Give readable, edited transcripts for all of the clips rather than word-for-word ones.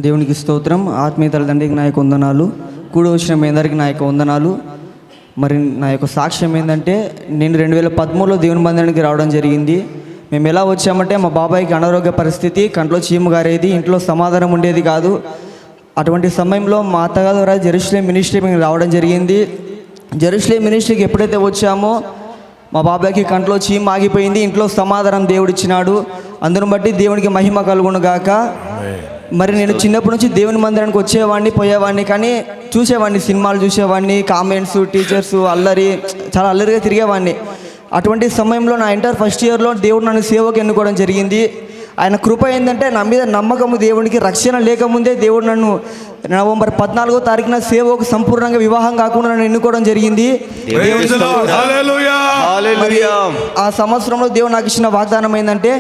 దేవునికి స్తోత్రం. ఆత్మీయ తల్లిదండ్రికి నా యొక్క వందనాలు. కూడి వచ్చిన మీ అందరికీ నా యొక్క వందనాలు. మరి నా యొక్క సాక్ష్యం ఏంటంటే, నేను 2013లో దేవుని మందిరానికి రావడం జరిగింది. మేము ఎలా వచ్చామంటే, మా బాబాయికి అనారోగ్య పరిస్థితి, కంట్లో చీము గారేది, ఇంట్లో సమాధానం ఉండేది కాదు. అటువంటి సమయంలో మా అత్తగారి ద్వారా జెరూసలేం మినిస్ట్రీ మేము రావడం జరిగింది. జెరూసలేం మినిస్ట్రీకి ఎప్పుడైతే వచ్చామో మా బాబాయ్కి కంట్లో చీము ఆగిపోయింది, ఇంట్లో సమాధానం దేవుడిచ్చినాడు. అందును బట్టి దేవునికి మహిమ కలుగును గాక. మరి నేను చిన్నప్పటి నుంచి దేవుని మందిరానికి వచ్చేవాడిని, పోయేవాడిని, కానీ చూసేవాడిని, సినిమాలు చూసేవాడిని, కామెంట్స్, టీచర్స్, చాలా అల్లరిగా తిరిగేవాడిని. అటువంటి సమయంలో నా ఇంటర్ ఫస్ట్ ఇయర్లో దేవుడు నన్ను సేవకు ఎన్నుకోవడం జరిగింది. ఆయన కృప ఏంటంటే, నా మీద నమ్మకము, దేవునికి రక్షణ లేకముందే దేవుడు నన్ను నవంబర్ 14వ తారీఖున సేవకు సంపూర్ణంగా వివాహం కాకుండా నన్ను ఎన్నుకోవడం జరిగింది. ఆ సంవత్సరంలో దేవుడు నాకు ఇచ్చిన వాగ్దానం ఏంటంటే,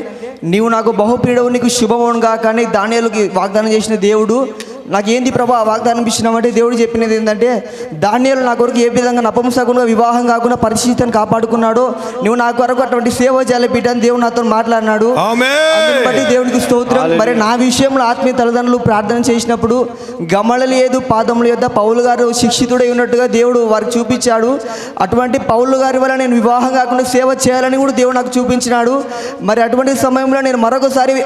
నీవు నాకు బహుపీడవు, నీకు శుభమవునుగా. కానీ దానియేలుకి వాగ్దానం చేసిన దేవుడు నాకు ఏంది ప్రభా ఆ వాగ్దానం ఇచ్చినామంటే, దేవుడు చెప్పినది ఏంటంటే, దానియేలు నా కొరకు ఏ విధంగా నపుంసకునిగా వివాహం కాకుండా పరిస్థితిని కాపాడుకున్నాడో, నువ్వు నా కొరకు అటువంటి సేవ చేయాలి బిడ్డ అని దేవుడు నాతో మాట్లాడినాడు. బట్టి దేవునికి స్తోత్రం. మరి నా విషయంలో ఆత్మీయ తల్లిదండ్రులు ప్రార్థన చేసినప్పుడు గమలలు లేదు పాదముల యొద్ద పౌలు గారు శిక్షితుడై ఉన్నట్టుగా దేవుడు వారికి చూపించాడు. అటువంటి పౌలు గారి వల్ల నేను వివాహం కాకుండా సేవ చేయాలని కూడా దేవుడు నాకు చూపించినాడు. మరి అటువంటి సమయంలో నేను మరొకసారి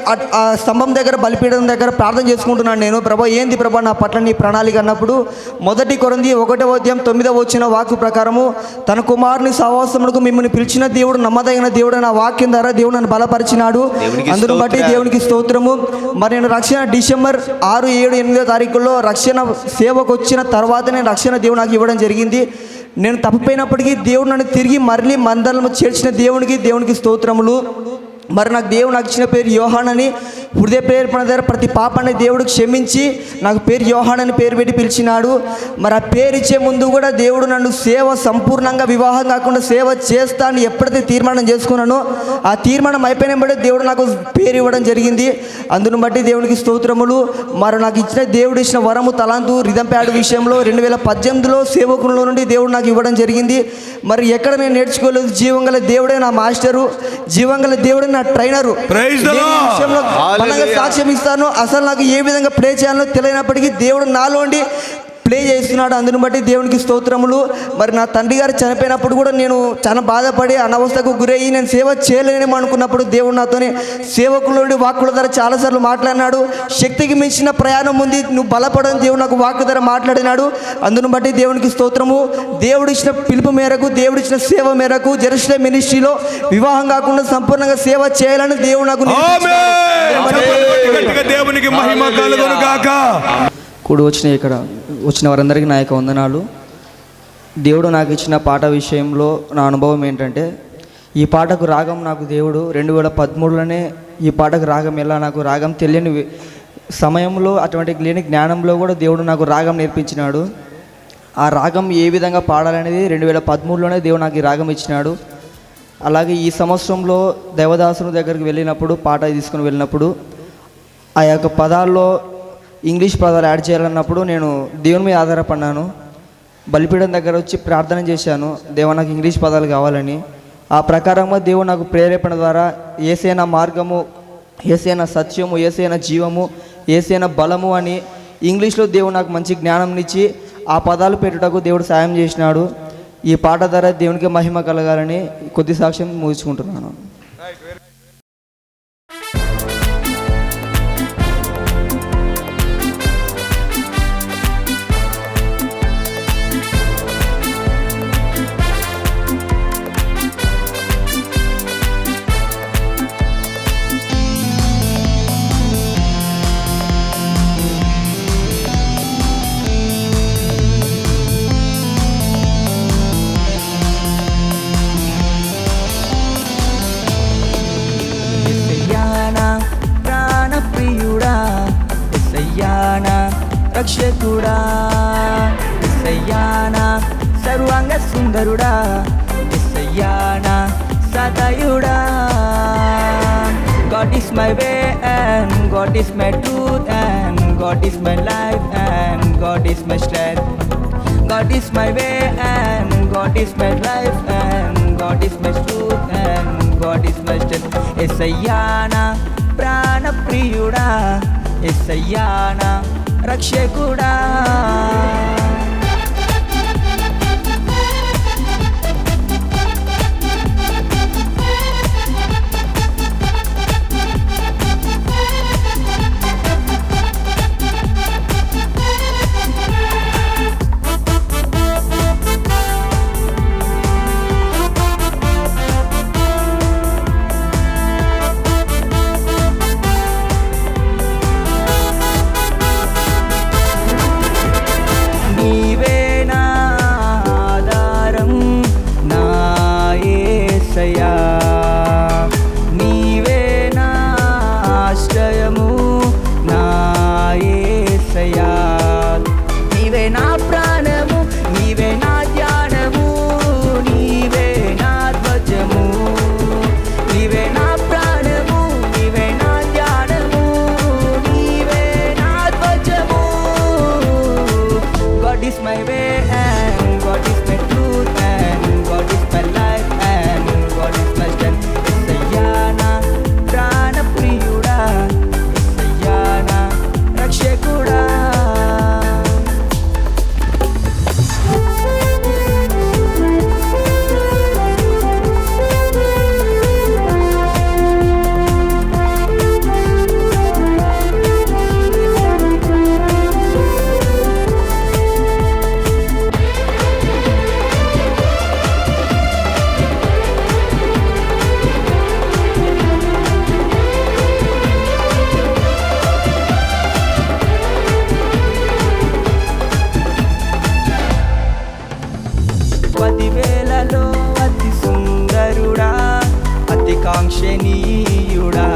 ఆ స్తంభం దగ్గర, బలిపీఠం దగ్గర ప్రార్థన చేసుకుంటున్నాను. నేను ప్రభా ఏంది ప్రభా నా పట్ల నీ ప్రణాళిక అన్నప్పుడు, 1 కొరింథీ 1:9 వాక్కు ప్రకారము, తన కుమారుని సహవాసములకు మిమ్మల్ని పిలిచిన దేవుడు నమ్మదగిన దేవుడు నా వాక్యం ద్వారా దేవుడు నన్ను బలపరిచినాడు. అందును బట్టి దేవునికి స్తోత్రము. మరి నేను రక్షణ డిసెంబర్ 6, 7, 8 తారీఖుల్లో రక్షణ సేవకు వచ్చిన తర్వాత నేను రక్షణ దేవుడు నాకు ఇవ్వడం జరిగింది. నేను తప్పిపోయినప్పటికీ దేవుడు నన్ను తిరిగి మరలి మందలను చేర్చిన దేవునికి స్తోత్రములు. మరి నాకు ఇచ్చిన పేరు యోహాన్ అని, హృదయ ప్రేరేపణ ద్వారా ప్రతి పాపాన్ని దేవుడు క్షమించి నాకు పేరు యోహాన్ అని పేరు పెట్టి పిలిచినాడు. మరి ఆ పేరు ఇచ్చే ముందు కూడా దేవుడు నన్ను సేవ సంపూర్ణంగా వివాహం కాకుండా సేవ చేస్తా అని ఎప్పుడైతే తీర్మానం చేసుకున్నానో, ఆ తీర్మానం అయిపోయిన బట్టి దేవుడు నాకు పేరు ఇవ్వడం జరిగింది. అందును బట్టి దేవునికి స్తోత్రములు. మరి నాకు ఇచ్చిన దేవుడు ఇచ్చిన వరము తలాంతు రిథం ప్యాడ్ విషయంలో 2018లో సేవకుల నుండి దేవుడు నాకు ఇవ్వడం జరిగింది. మరి ఎక్కడ నేను నేర్చుకోలేదు, జీవంగల దేవుడే నా మాస్టరు, జీవంగల దేవుడే నా ట్రైనరు. సాక్ష్యం ఇస్తాను. అసలు నాకు ఏ విధంగా ప్లే చేయాలో తెలియనప్పటికీ దేవుడు నాలోండి ప్లే చేస్తున్నాడు. అందుని బట్టి దేవునికి స్తోత్రములు. మరి నా తండ్రి గారు చనిపోయినప్పుడు కూడా నేను చాలా బాధపడి అనవస్థకు గురయ్యి నేను సేవ చేయలేనేమో అనుకున్నప్పుడు దేవుడు నాతోని సేవకుల వాక్కుల ద్వారా చాలాసార్లు మాట్లాడినాడు. శక్తికి మించిన ప్రయాణం ఉంది, నువ్వు బలపడని దేవుడు నాకు వాక్కు ద్వారా మాట్లాడినాడు. అందును బట్టి దేవునికి స్తోత్రము. దేవుడు ఇచ్చిన పిలుపు మేరకు, దేవుడు ఇచ్చిన సేవ మేరకు జెరూసలేం మినిస్ట్రీలో వివాహం కాకుండా సంపూర్ణంగా సేవ చేయాలని దేవుడు నాకు కూడి వచ్చిన వారందరికీ నా యొక్క వందనాలు. దేవుడు నాకు ఇచ్చిన పాట విషయంలో నా అనుభవం ఏంటంటే, ఈ పాటకు రాగం నాకు దేవుడు 2013లోనే ఈ పాటకు రాగం నాకు రాగం తెలియని సమయంలో, అటువంటి లేని జ్ఞానంలో కూడా దేవుడు నాకు రాగం నేర్పించినాడు. ఆ రాగం ఏ విధంగా పాడాలనేది 2013లోనే దేవుడు నాకు ఈ రాగం ఇచ్చినాడు. అలాగే ఈ సంవత్సరంలో దేవదాసుని దగ్గరికి వెళ్ళినప్పుడు, పాట తీసుకుని వెళ్ళినప్పుడు ఆ యొక్క పదాల్లో ఇంగ్లీష్ పదాలు యాడ్ చేయాలన్నప్పుడు నేను దేవుని మీద ఆధారపడినాను. బలిపీఠం దగ్గర వచ్చి ప్రార్థన చేశాను, దేవా నాకు ఇంగ్లీష్ పదాలు కావాలని. ఆ ప్రకారంగా దేవుడు నాకు ప్రేరేపణ ద్వారా యేసయ్య మార్గము, యేసయ్య సత్యము, యేసయ్య జీవము, యేసయ్య బలము అని ఇంగ్లీష్లో దేవుడు నాకు మంచి జ్ఞానంనిచ్చి ఆ పదాలు పెట్టుటకు దేవుడు సాయం చేసినాడు. ఈ పాట ద్వారా దేవునికి మహిమ కలగాలని కొద్ది సాక్ష్యం ముగించుకుంటున్నాను. రక్షకుడా, యేసయ్యానా సర్వాంగ సుందరుడా, యేసయ్యానా సదయుడా. God is my way and God is my truth and God is my life and God is my strength. God is my way and God is my life and God is my truth and God is my strength. యేసయ్యానా ప్రాణ ప్రియుడా, యేసయ్యా నా రక్షకుడా. నీవే నా ఆధారం నా యేసయ్యా, నీవే నా ఆశ్రయము నా యేసయ్యా, నీవే నా ప్రాణము, నీవే నా ధ్యానము, నీవే నా ధ్వజము, నీవే నా ప్రాణము, నీవే నా ధ్యానము, నీవే నా ధ్వజము. God is my way and God is my truth and God is my life and God is my strength. యేసయ్యా నా ప్రాణ ప్రియుడా, యేసయ్యా నా రక్షకుడా. పదివేలలో అతి సుందరుడా, అతి కాంక్షణీయుడా,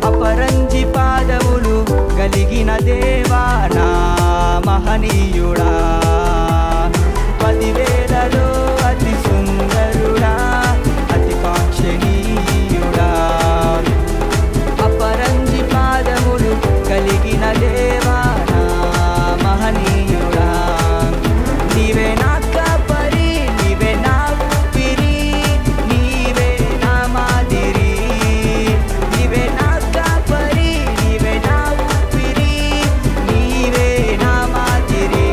అపరంజి పాదములు కలిగిన దేవా నా మహనీయుడా. పదివేలలో అతి సుందరుడా, అతి కాంక్షణీయుడా, అపరంజి పాదములు కలిగిన దేవా నా మహనీయుడా. నీవే నా కాపరి, నీవే నా ఊపిరి, నీవే నా మాదిరి, నీవే నా కాపరి, నీవే నా ఊపిరి, నీవే నా మాదిరి.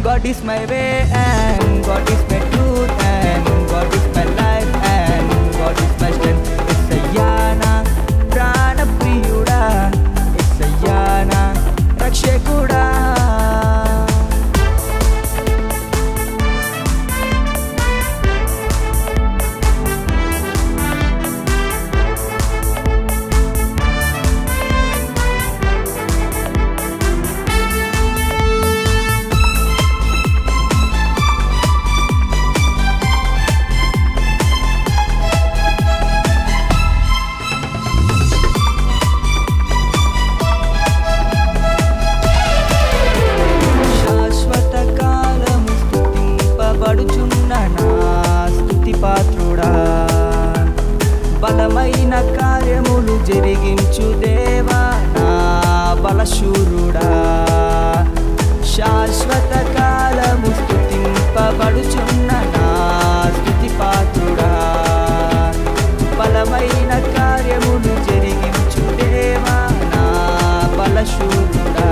God is my way and God is my truth and God is my life and God is my strength. యేసయ్యా నా ప్రాణ ప్రియుడా, యేసయ్యా నా రక్షకుడా. శాశ్వత కాలము స్తుతింపబడుచున్న నా స్తుతి పాత్రుడా, బలమైన కార్యములు జరిగించు దేవా నా బలశూరుడా. శాశ్వత కాలము స్తుతింపబడుచున్న నా స్తుతి పాత్రుడా, బలమైన కార్యములు జరిగించు దేవా నా బలశూరుడా.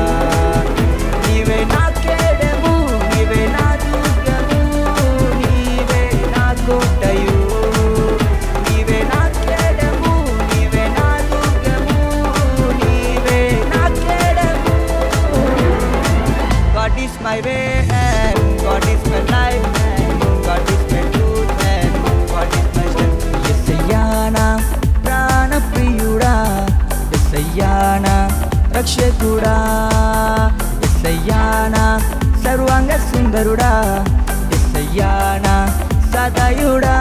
నీవే నా కేడము, నీవే నా దుర్గము, నీవే నా కోటయు, నీవే నా కేడము, నీవే నా దుర్గము, నీవే నా కేడము. God is my way and God is my life and God is my truth and God is my strength. యేసయ్యా నా ప్రాణ ప్రియుడా, యేసయ్యా నా రక్షకుడా, యేసయ్యా నా సర్వాంగ సుందరుడా, యేసయ్యా నా సదయుడా.